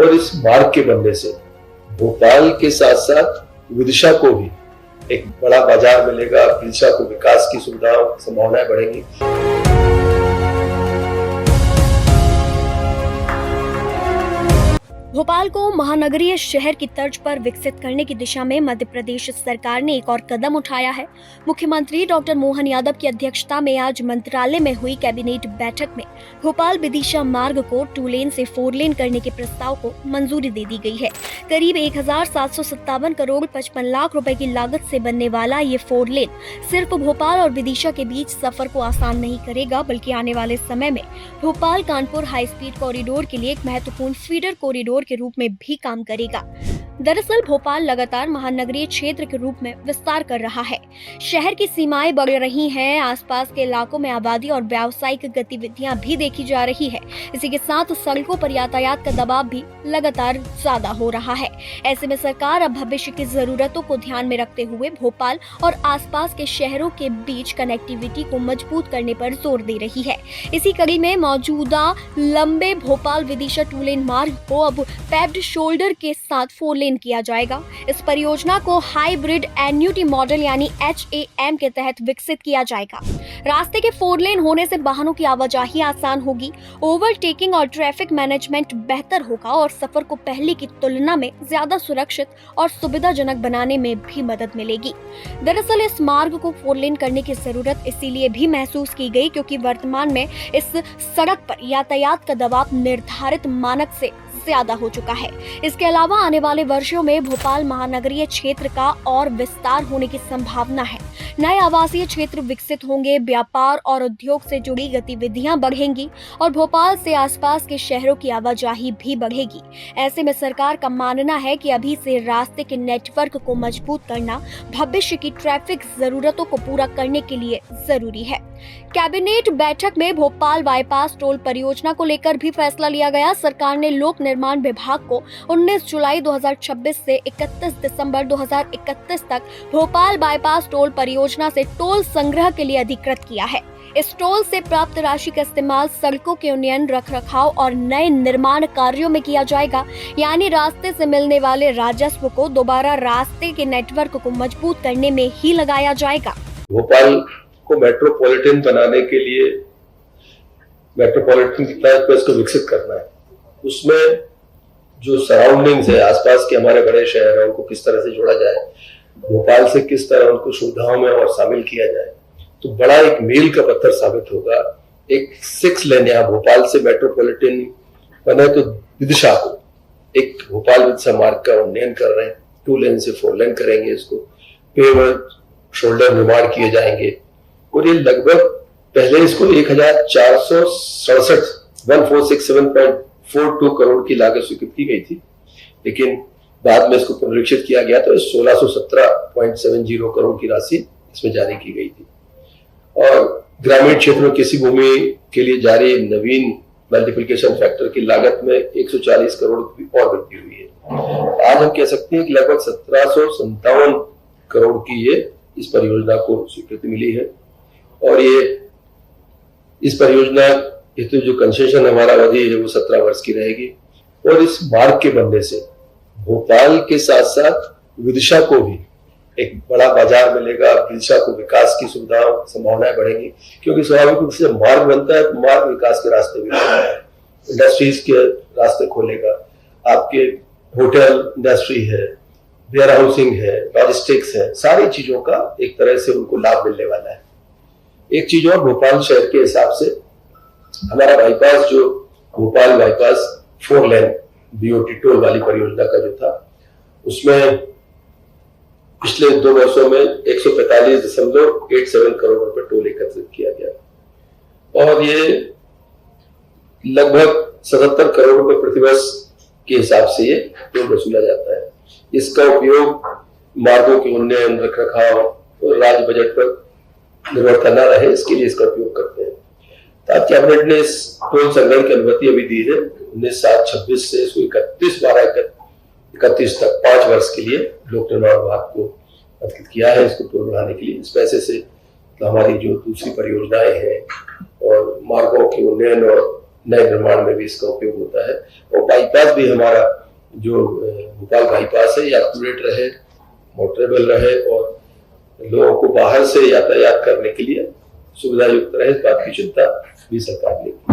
और इस मार्ग के बनने से भोपाल के साथ साथ विदिशा को भी एक बड़ा बाजार मिलेगा, विदिशा को विकास की सुविधाओं संभावनाएं बढ़ेंगी। भोपाल को महानगरीय शहर की तर्ज पर विकसित करने की दिशा में मध्य प्रदेश सरकार ने एक और कदम उठाया है। मुख्यमंत्री डॉक्टर मोहन यादव की अध्यक्षता में आज मंत्रालय में हुई कैबिनेट बैठक में भोपाल विदिशा मार्ग को 2 लेन से 4 लेन करने के प्रस्ताव को मंजूरी दे दी गई है। करीब 1757 करोड़ 55 लाख रुपए की लागत से बनने वाला ये 4 लेन सिर्फ भोपाल और विदिशा के बीच सफर को आसान नहीं करेगा, बल्कि आने वाले समय में Bhopal Kanpur high speed corridor के लिए एक महत्वपूर्ण फीडर कॉरिडोर के रूप में भी काम करेगा। दरअसल भोपाल लगातार महानगरीय क्षेत्र के रूप में विस्तार कर रहा है। शहर की सीमाएं बढ़ रही हैं, आसपास के इलाकों में आबादी और व्यावसायिक गतिविधियां भी देखी जा रही है। इसी के साथ सड़कों पर यातायात का दबाव भी लगातार ज्यादा हो रहा है। ऐसे में सरकार अब भविष्य की जरूरतों को ध्यान में रखते हुए भोपाल और आसपास के शहरों के बीच कनेक्टिविटी को मजबूत करने पर जोर दे रही है। इसी कड़ी में मौजूदा लंबे भोपाल विदिशा 2 लेन मार्ग को अब पैव्ड शोल्डर के साथ 4 लेन किया जाएगा। इस परियोजना को हाइब्रिड एन्युटी मॉडल यानी HAM के तहत विकसित किया जाएगा। रास्ते के 4 लेन होने से वाहनों की आवाजाही आसान होगी, ओवरटेकिंग और ट्रैफिक मैनेजमेंट बेहतर होगा और सफर को पहले की तुलना में ज्यादा सुरक्षित और सुविधाजनक बनाने में भी मदद मिलेगी। दरअसल इस मार्ग को 4 लेन करने की जरूरत इसीलिए भी महसूस की गई क्योंकि वर्तमान में इस सड़क पर यातायात का दबाव निर्धारित मानक से ज्यादा हो चुका है। इसके अलावा आने वाले वर्षों में भोपाल महानगरीय क्षेत्र का और विस्तार होने की संभावना है। नए आवासीय क्षेत्र विकसित होंगे, व्यापार और उद्योग से जुड़ी गतिविधियां बढ़ेंगी और भोपाल से आसपास के शहरों की आवाजाही भी बढ़ेगी। ऐसे में सरकार का मानना है कि अभी से रास्ते के नेटवर्क को मजबूत करना भविष्य की ट्रैफिक जरूरतों को पूरा करने के लिए जरूरी है। कैबिनेट बैठक में भोपाल बाईपास टोल परियोजना को लेकर भी फैसला लिया गया। सरकार ने लोक निर्माण विभाग को 19 जुलाई 2026 से 31 दिसंबर 2031 तक भोपाल बाईपास टोल परियोजना से टोल संग्रह के लिए अधिकृत किया है। इस टोल से प्राप्त राशि का इस्तेमाल सड़कों के उन्नयन, रखरखाव और नए निर्माण कार्यों में किया जाएगा। यानी रास्ते से मिलने वाले राजस्व को दोबारा रास्ते के नेटवर्क को मजबूत करने में ही लगाया जाएगा। भोपाल को मेट्रोपॉलिटन बनाने के लिए मेट्रोपॉलिटन की तर्ज पर इसको विकसित करना है। उसमें जो सराउंडिंग्स है, आसपास के हमारे बड़े शहर है, उनको किस तरह से जोड़ा जाए, भोपाल से किस तरह उनको सुविधाओं में और शामिल किया जाए, तो बड़ा एक मील का पत्थर साबित होगा। एक 6 लेन यहाँ भोपाल से मेट्रोपॉलिटन बने तो विदिशा को एक भोपाल विदिशा मार्ग का उन्नयन कर रहे हैं। 2 लेन से 4 लेन करेंगे, इसको पेवर शोल्डर निर्माण किए जाएंगे और ये लगभग पहले इसको 1467.42 करोड़ की लागत स्वीकृत की गई थी, लेकिन बाद में इसको पुनरीक्षित किया गया तो 1617.70 करोड़ की राशि इसमें जारी की गई थी। और ग्रामीण क्षेत्रों में कृषि भूमि के लिए जारी नवीन मल्टीप्लिकेशन फैक्टर की लागत में 140 करोड़ की और वृद्धि हुई है। आज हम कह सकते हैं कि लगभग 1757 करोड़ की ये इस परियोजना को स्वीकृति मिली है और ये इस परियोजना हेतु जो कंसेशन हमारा अवधि है वो 17 वर्ष की रहेगी और इस मार्ग के बनने से भोपाल के साथ साथ विदिशा को भी एक बड़ा बाजार मिलेगा, विदिशा को विकास की सुविधाओं संभावनाएं बढ़ेंगी क्योंकि स्वाभाविक रूप से मार्ग बनता है तो मार्ग विकास के रास्ते भी बनता है, इंडस्ट्रीज के रास्ते खोलेगा, आपके होटल इंडस्ट्री है, वेयर हाउसिंग है, लॉजिस्टिक्स है, सारी चीजों का एक तरह से उनको लाभ मिलने वाला है। एक चीज और भोपाल शहर के हिसाब से हमारा बाईपास जो भोपाल बाईपास 4 लेन BOT टोल वाली परियोजना का जो था उसमें पिछले 2 वर्षों में 145.87 करोड़ रुपए टोल एकत्रित किया गया और ये लगभग 77 करोड़ रुपए प्रतिवर्ष के हिसाब से ये टोल वसूला जाता है। इसका उपयोग मार्गों के उन्नयन, रखरखाव और राज्य बजट पर निर्भरता न रहे इसके लिए इसका उपयोग करते हैं। तब कैबिनेट ने इस टोल संग्रह की अनुमति अभी दी है 19/7/26 से इसको 31/12/31 तक 5 वर्ष के लिए लोक निर्माण विभाग को अधिकृत किया है इसको टोल बढ़ाने के लिए। इस पैसे से तो हमारी जो दूसरी परियोजनाएं हैं और मार्गों के उन्नयन और नए निर्माण में भी इसका उपयोग होता है। और बाईपास भी हमारा जो भोपाल बाईपास है, ये एक्यूरेट रहे, मोटरेबल रहे और लोगों को बाहर से यातायात करने के लिए सुविधा युक्त रहे, इस बात की चिंता भी सरकार ने की।